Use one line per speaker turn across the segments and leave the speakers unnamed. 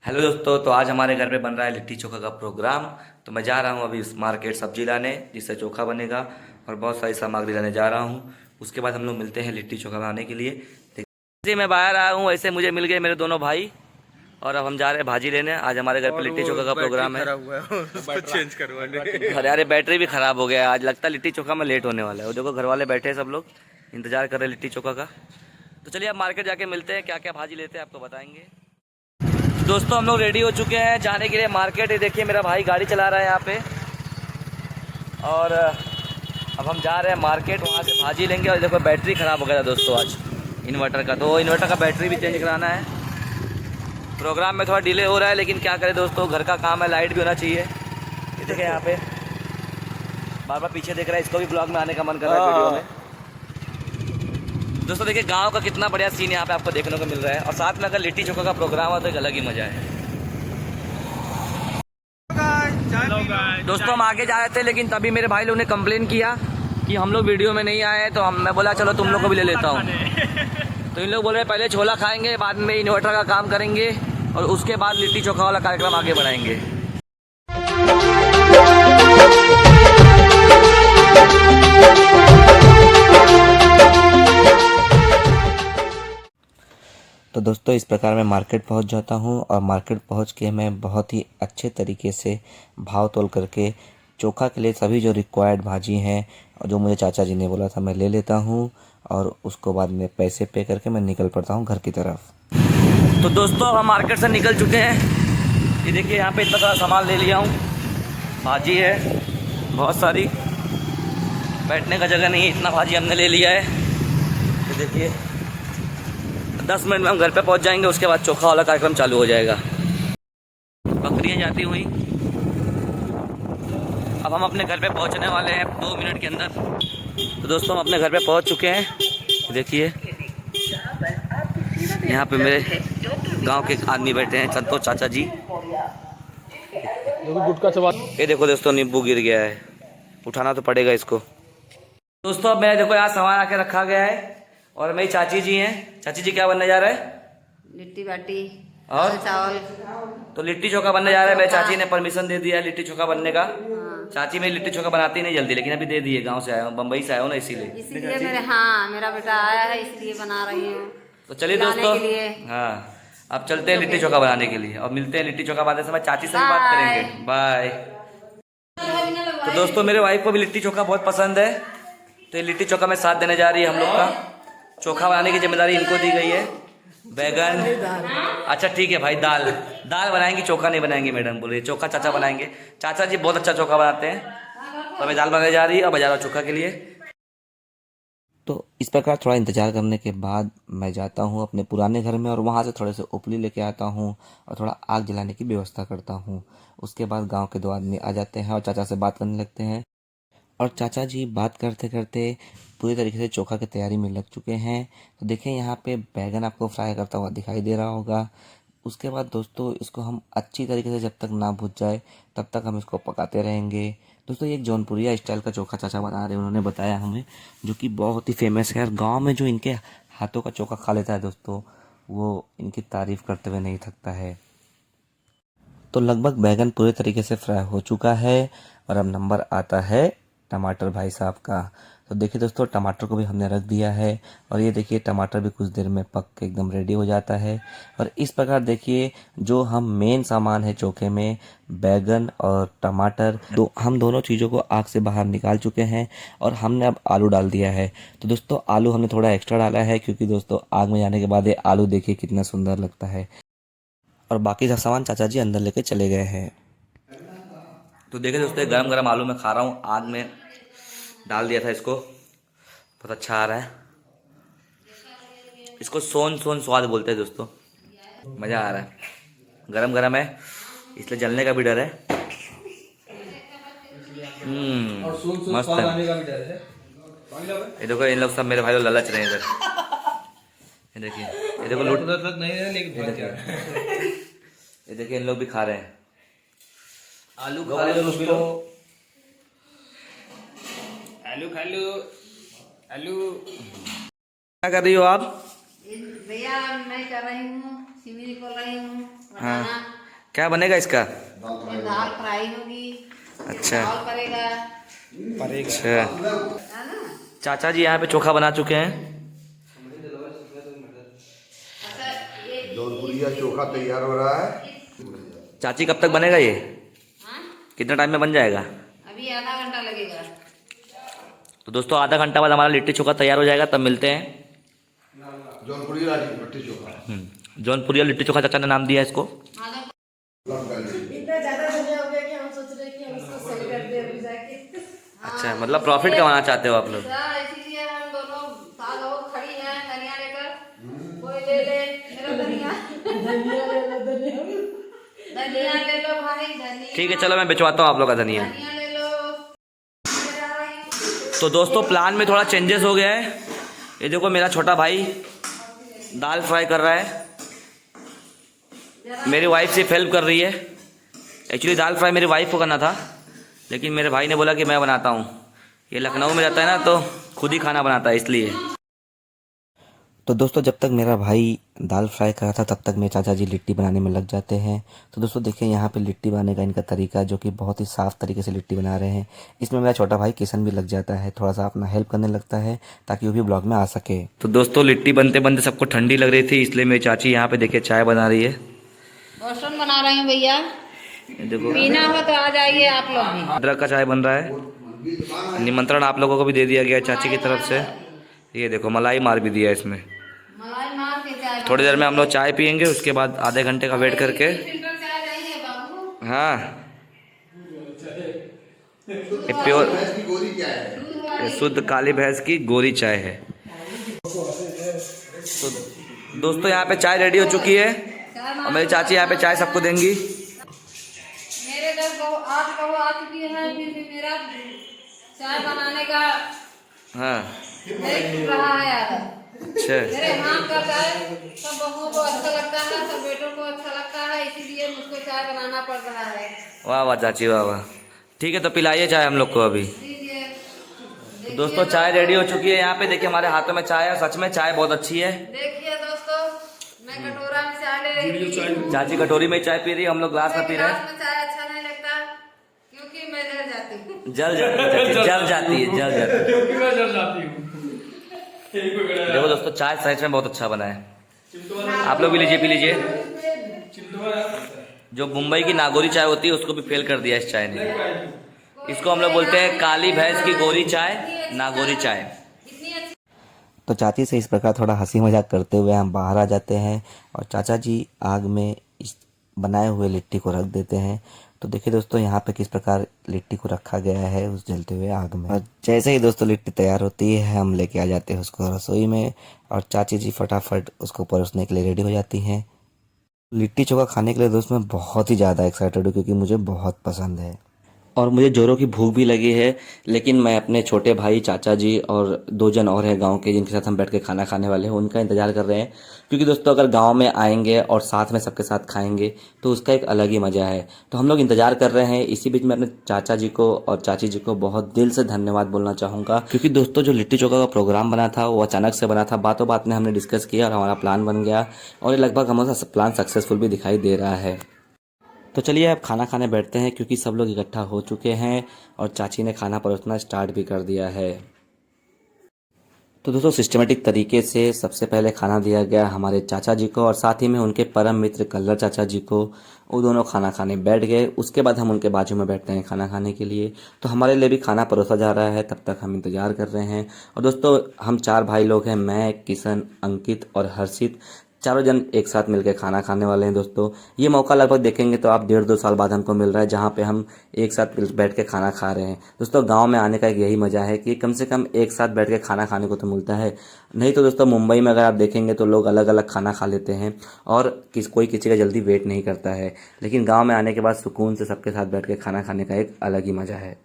Hello दोस्तों, तो आज हमारे घर पे बन रहा है लिट्टी चोखा का प्रोग्राम। तो मैं जा रहा हूँ अभी मार्केट सब्जी लाने, जिससे चोखा बनेगा, और बहुत सारी सामग्री लाने जा रहा हूँ। उसके बाद हम लोग मिलते हैं लिट्टी चोखा बनाने के लिए। जी, मैं बाहर आया हूँ, ऐसे मुझे मिल गए मेरे दोनों भाई, और अब हम जा रहे हैं भाजी लेने। आज हमारे घर पे लिट्टी चोखा का प्रोग्राम है।
खराब हुआ है उसको चेंज करवाने।
अरे अरे, बैटरी भी खराब हो गया है। आज लगता है लिट्टी चोखा में लेट होने वाला है। वो देखो, घर वाले बैठे हैं, सब लोग इंतजार कर रहे हैं लिट्टी चोखा का। तो चलिए अब मार्केट जाके मिलते हैं, क्या क्या भाजी लेते हैं आपको बताएंगे। दोस्तों, हम लोग रेडी हो चुके हैं जाने के लिए मार्केट। ये देखिए, मेरा भाई गाड़ी चला रहा है यहाँ पे, और अब हम जा रहे हैं मार्केट, वहाँ से भाजी लेंगे। और देखो, बैटरी ख़राब हो गया था दोस्तों आज इन्वर्टर का, तो इन्वर्टर का बैटरी भी चेंज कराना है। प्रोग्राम में थोड़ा डिले हो रहा है, लेकिन क्या करें दोस्तों, घर का काम है, लाइट भी होना चाहिए। ये देखें, यहाँ पे बार बार पीछे देख रहा है, इसको भी ब्लॉग में आने का मन कर रहा है वीडियो में। दोस्तों देखिए, गांव का कितना बढ़िया सीन यहाँ पे आपको देखने को मिल रहा है, और साथ में अगर लिट्टी चोखा का प्रोग्राम हो तो एक अलग ही मजा है। दोस्तों, हम आगे जा रहे थे, लेकिन तभी मेरे भाई लोग ने कंप्लेन किया कि हम लोग वीडियो में नहीं आए। तो मैं बोला चलो तुम लोग को भी ले लेता हूँ। तो इन लोग बोल रहे पहले छोला खाएंगे, बाद में इन्वर्टर का काम करेंगे, और उसके बाद लिट्टी चोखा वाला कार्यक्रम आगे बढ़ाएंगे। तो दोस्तों, इस प्रकार मैं मार्केट पहुंच जाता हूं, और मार्केट पहुंच के मैं बहुत ही अच्छे तरीके से भाव तोल करके चोखा के लिए सभी जो रिक्वायर्ड भाजी हैं, और जो मुझे चाचा जी ने बोला था, मैं ले लेता हूं, और उसको बाद में पैसे पे करके मैं निकल पड़ता हूं घर की तरफ। तो दोस्तों, हम मार्केट से निकल चुके हैं। ये देखिए, यहाँ पे इतना सारा सामान ले लिया हूँ। भाजी है बहुत सारी, बैठने का जगह नहीं है, इतना भाजी हमने ले लिया है। ये देखिए, 10 मिनट में हम घर पे पहुंच जाएंगे, उसके बाद चोखा वाला कार्यक्रम चालू हो जाएगा। बकरियां जाती हुई अब हम अपने घर पे पहुंचने वाले हैं 2 मिनट के अंदर। तो दोस्तों, हम अपने घर पे पहुंच चुके हैं। देखिए, यहाँ पे मेरे गांव के आदमी बैठे हैं, संतोष चाचा जी।
गुटका चबा।
ये देखो दोस्तों, नींबू गिर गया है, उठाना तो पड़ेगा इसको। दोस्तों, अब मैं देखो यहाँ सामान आके रखा गया है, और मेरी चाची जी हैं। चाची जी, क्या बनने जा रहा है?
लिट्टी बाटी
और
चावल।
तो लिट्टी चोखा बनने जा रहा है। मेरे चाची ने परमिशन दे दिया है लिट्टी चोखा बनने का। चाची मेरी लिट्टी चोखा बनाती नहीं जल्दी, लेकिन अभी दे दिए। गांव से आया हूँ, बम्बई से आया हूँ ना,
इसीलिए मेरा बेटा आया है, इसलिए बना रही हूँ।
तो चलिए दोस्तों, हाँ, अब चलते हैं लिट्टी चोखा बनाने के लिए, और मिलते हैं लिट्टी चोखा बनाते समय। चाची से भी बात करेंगे। बाय। तो दोस्तों, मेरे वाइफ को भी लिट्टी चोखा बहुत पसंद है, तो ये लिट्टी चोखा में साथ देने जा रही है हम लोग का। चोखा बनाने की जिम्मेदारी इनको दी गई है। बैगन, अच्छा ठीक है भाई, दाल बनाएंगी, चोखा नहीं बनाएंगे मैडम बोले। चोखा चाचा बनाएंगे। चाचा जी बहुत अच्छा चोखा बनाते हैं। तो मैं दाल बनाने जा रही है, और बजा रहा चोखा के लिए। तो इस प्रकार थोड़ा इंतजार करने के बाद मैं जाता हूँ अपने पुराने घर में, और वहाँ से थोड़े से उपली लेके आता हूँ, और थोड़ा आग जलाने की व्यवस्था करता हूँ। उसके बाद गांव के 2 आदमी आ जाते हैं, और चाचा से बात करने लगते हैं। और चाचा जी बात करते करते पूरी तरीके से चोखा की तैयारी में लग चुके हैं। तो देखें, यहाँ पे बैगन आपको फ्राई करता हुआ दिखाई दे रहा होगा। उसके बाद दोस्तों, इसको हम अच्छी तरीके से जब तक ना भुज जाए तब तक हम इसको पकाते रहेंगे। दोस्तों, ये एक जौनपुरिया स्टाइल का चोखा चाचा बना रहे हैं, उन्होंने बताया हमें, जो कि बहुत ही फेमस है। और गाँव में जो इनके हाथों का चोखा खा लेता है दोस्तों, वो इनकी तारीफ करते हुए नहीं थकता है। तो लगभग बैगन पूरे तरीके से फ्राई हो चुका है, और अब नंबर आता है टमाटर भाई साहब का। तो देखिए दोस्तों, टमाटर को भी हमने रख दिया है, और ये देखिए, टमाटर भी कुछ देर में पक के एकदम रेडी हो जाता है। और इस प्रकार देखिए, जो हम मेन सामान है चोखे में, बैगन और टमाटर, हम दोनों चीज़ों को आग से बाहर निकाल चुके हैं, और हमने अब आलू डाल दिया है। तो दोस्तों, आलू हमने थोड़ा एक्स्ट्रा डाला है, क्योंकि दोस्तों आग में जाने के बाद ये आलू देखिए कितना सुंदर लगता है। और बाकी सब सामान चाचा जी अंदर लेके चले गए हैं। तो देखिए दोस्तों, गरम गरम आलू मैं खा रहा हूँ, आग में डाल दिया था इसको, बहुत अच्छा आ रहा है। इसको सोन सोन स्वाद बोलते हैं दोस्तों, मज़ा आ रहा है। गरम गरम है, इसलिए जलने का भी डर है। मस्त है। ये देखो, इन लोग सब मेरे भाई लोग ललच रहे हैं इधर। ये देखिए, ये देखो लूट नहीं है, लेकिन ये देखिए, इन लोग भी खा रहे हैं। आलू खा लो दोस्तों, आलू खा लो, आलू। क्या कर रही हो आप?
भैया मैं कर रही हूँ, सिमरी कर रही हूँ।
हाँ, क्या बनेगा इसका?
ये दाल फ्राई होगी,
अच्छा
चावल करेगा,
अच्छा।
है ना।
चाचा जी यहाँ पे चोखा बना चुके हैं।
अच्छा ये
जौनपुरिया चोखा तैयार हो रहा है।
चाची कब तक बनेगा ये?
हाँ?
कितना टाइम में बन जाएगा?
अभी आधा घंटा लगेगा।
तो दोस्तों आधा घंटा बाद हमारा लिट्टी चोखा तैयार हो जाएगा, तब मिलते हैं।
जौनपुरिया लिट्टी चोखा।
जौनपुरिया लिट्टी चोखा चाचा ने नाम दिया है इसको।
इतना ज्यादा धनिया हो गया कि हम सोच रहे हैं कि हम इसको सेल कर दें अभी जाके।
अच्छा मतलब प्रॉफिट कमाना चाहते हो आप लोग?
इसीलिए हम दोनों साल हो खड़ी हैं धनिया लेकर, कोई ले ले मेरा धनिया। धनिया ले लो भाई, धनिया
ठीक है चलो मैं बेचवाता हूँ आप लोग का धनिया।
धनिया ले लो।
तो दोस्तों प्लान में थोड़ा चेंजेस हो गया है। ये देखो मेरा छोटा भाई दाल फ्राई कर रहा है, मेरी वाइफ सिर्फ हेल्प कर रही है। एक्चुअली दाल फ्राई मेरी वाइफ को करना था, लेकिन मेरे भाई ने बोला कि मैं बनाता हूँ। ये लखनऊ में रहता है ना, तो खुद ही खाना बनाता है इसलिए। तो दोस्तों जब तक मेरा भाई दाल फ्राई कर रहा था तब तक मेरे चाचा जी लिट्टी बनाने में लग जाते हैं। तो दोस्तों देखिए यहाँ पे लिट्टी बनाने का इनका तरीका, जो कि बहुत ही साफ़ तरीके से लिट्टी बना रहे हैं। इसमें मेरा छोटा भाई किशन भी लग जाता है, थोड़ा सा अपना हेल्प करने लगता है ताकि वो भी ब्लॉग में आ सके। तो दोस्तों लिट्टी बनते बनते सबको ठंडी लग रही थी, इसलिए मेरी चाची यहाँ पे देखिए चाय बना रही है।
रोशन बना रहे हैं भैया,
ये देखो
पीना हो तो आ जाइए आप लोग भी।
अदरक का चाय बन रहा है। निमंत्रण आप लोगों को भी दे दिया गया है चाची की तरफ से। ये देखो मलाई मार भी दिया है इसमें।
मलाई मार के चाय
थोड़ी देर में हम लोग चाय पियेंगे, उसके बाद आधे घंटे का वेट करके।
फिल्टर चाय चाहिए बाबू।
हाँ ये प्योर
भैंस की गोली क्या है?
ये शुद्ध काली भैंस की गोरी चाय है। तो दोस्तों यहाँ पे चाय रेडी हो चुकी है और मेरी चाची यहाँ पे चाय सबको देंगी।
मेरे 10 बहू 8 बहू आ चुकी है, फिर भी मेरा चाय बनाने का
हाँ
नहीं छूट रहा है आदत।
अच्छा
मेरे हाथ का चाय सब बहुओं को अच्छा लगता है, सब बेटों को अच्छा लगता है, इसीलिए मुझको चाय बनाना पड़ रहा है।
वाह वाह चाची वाह वाह। ठीक है तो पिलाइए चाय हम लोग को अभी।
दीजिए।
तो दोस्तों चाय रेडी हो चुकी है। यहाँ पे देखिए हमारे हाथों में चाय है, सच में चाय बहुत अच्छी है।
देखिए दोस्तों, मैं कटोरा में चाय ले रही थी।
चाची कटोरी में चाय पी रही है, हम लोग ग्लास में पी रहे हैं।
ग्लास में चाय अच्छा नहीं लगता क्योंकि मैं जल जाती हूँ।
जल जाती है जल जाती है।
क्योंकि मैं जल जाती हूँ।
देखो दोस्तों चाय सच में बहुत अच्छा बना है, आप लोग भी लीजिए पी लीजिए। जो मुंबई की नागौरी चाय होती है उसको भी फेल कर दिया इस चाय ने। इसको हम लोग बोलते हैं काली भैंस की गोरी चाय, नागौरी चाय। तो चाची से इस प्रकार थोड़ा हंसी मजाक करते हुए हम बाहर आ जाते हैं और चाचा जी आग में इस बनाए हुए लिट्टी को रख देते हैं। तो देखिए दोस्तों यहाँ पे किस प्रकार लिट्टी को रखा गया है उस जलते हुए आग में। और जैसे ही दोस्तों लिट्टी तैयार होती है हम लेके आ जाते हैं उसको रसोई में और चाची जी फटाफट उसको परोसने के लिए रेडी हो जाती हैं। लिट्टी चोखा खाने के लिए दोस्त मैं बहुत ही ज़्यादा एक्साइटेड हूँ क्योंकि मुझे बहुत पसंद है और मुझे जोरों की भूख भी लगी है। लेकिन मैं अपने छोटे भाई, चाचा जी और 2 जन और हैं गांव के जिनके साथ हम बैठ के खाना खाने वाले हैं, उनका इंतज़ार कर रहे हैं। क्योंकि दोस्तों अगर गांव में आएंगे और साथ में सबके साथ खाएंगे तो उसका एक अलग ही मज़ा है। तो हम लोग इंतज़ार कर रहे हैं। इसी बीच मैं अपने चाचा जी को और चाची जी को बहुत दिल से धन्यवाद बोलना चाहूँगा क्योंकि दोस्तों जो लिट्टी चोखा का प्रोग्राम बना था वो अचानक से बना था। बातों बात में हमने डिस्कस किया और हमारा प्लान बन गया और ये लगभग हमारा प्लान सक्सेसफुल भी दिखाई दे रहा है। तो चलिए अब खाना खाने बैठते हैं क्योंकि सब लोग इकट्ठा हो चुके हैं और चाची ने खाना परोसना स्टार्ट भी कर दिया है। तो दोस्तों सिस्टमेटिक तरीके से सबसे पहले खाना दिया गया हमारे चाचा जी को और साथ ही में उनके परम मित्र कल्लर चाचा जी को। वो दोनों खाना खाने बैठ गए। उसके बाद हम उनके बाजू में बैठते हैं खाना खाने के लिए। तो हमारे लिए भी खाना परोसा जा रहा है, तब तक हम इंतज़ार कर रहे हैं। और दोस्तों हम 4 भाई लोग हैं, मैं, किशन, अंकित और हर्षित, चारों जन एक साथ मिलकर खाना खाने वाले हैं। दोस्तों ये मौका लगभग देखेंगे तो आप 1.5-2 साल बाद हमको मिल रहा है जहाँ पे हम एक साथ बैठ के खाना खा रहे हैं। दोस्तों गांव में आने का एक यही मज़ा है कि कम से कम एक साथ बैठ के खाना खाने को तो मिलता है। नहीं तो दोस्तों मुंबई में अगर आप देखेंगे तो लोग अलग अलग खाना खा लेते हैं और कोई किसी का जल्दी वेट नहीं करता है। लेकिन गाँव में आने के बाद सुकून से सबके साथ बैठ के खाना खाने का एक अलग ही मज़ा है।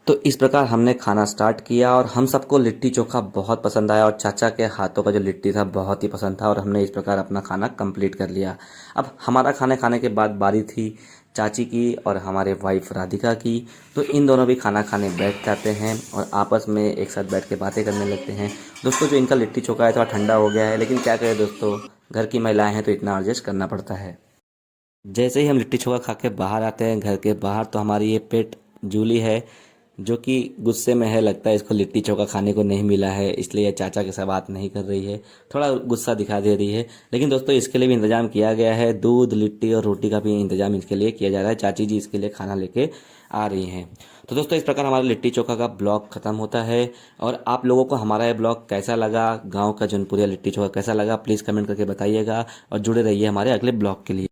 तो इस प्रकार हमने खाना स्टार्ट किया और हम सबको लिट्टी चोखा बहुत पसंद आया और चाचा के हाथों का जो लिट्टी था बहुत ही पसंद था और हमने इस प्रकार अपना खाना कंप्लीट कर लिया। अब हमारा खाना खाने के बाद बारी थी चाची की और हमारे वाइफ राधिका की। तो इन दोनों भी खाना खाने बैठ जाते हैं और आपस में एक साथ बैठ के बातें करने लगते हैं। दोस्तों जो इनका लिट्टी चोखा है थोड़ा ठंडा हो गया है, लेकिन क्या करें दोस्तों, घर की महिलाएँ हैं तो इतना एडजस्ट करना पड़ता है। जैसे ही हम लिट्टी चोखा खा के बाहर आते हैं घर के बाहर, तो हमारी ये पेट जूली है जो कि गुस्से में है, लगता है इसको लिट्टी चोखा खाने को नहीं मिला है, इसलिए ये चाचा के साथ बात नहीं कर रही है, थोड़ा गुस्सा दिखा दे रही है। लेकिन दोस्तों इसके लिए भी इंतजाम किया गया है, दूध लिट्टी और रोटी का भी इंतजाम इसके लिए किया जा रहा है। चाची जी इसके लिए खाना लेके आ रही हैं। तो दोस्तों इस प्रकार हमारा लिट्टी चोखा का ब्लॉग खत्म होता है। और आप लोगों को हमारा ये ब्लॉग कैसा लगा, गाँव का जौनपुरिया लिट्टी चोखा कैसा लगा, प्लीज़ कमेंट करके बताइएगा और जुड़े रहिए हमारे अगले ब्लॉग के लिए।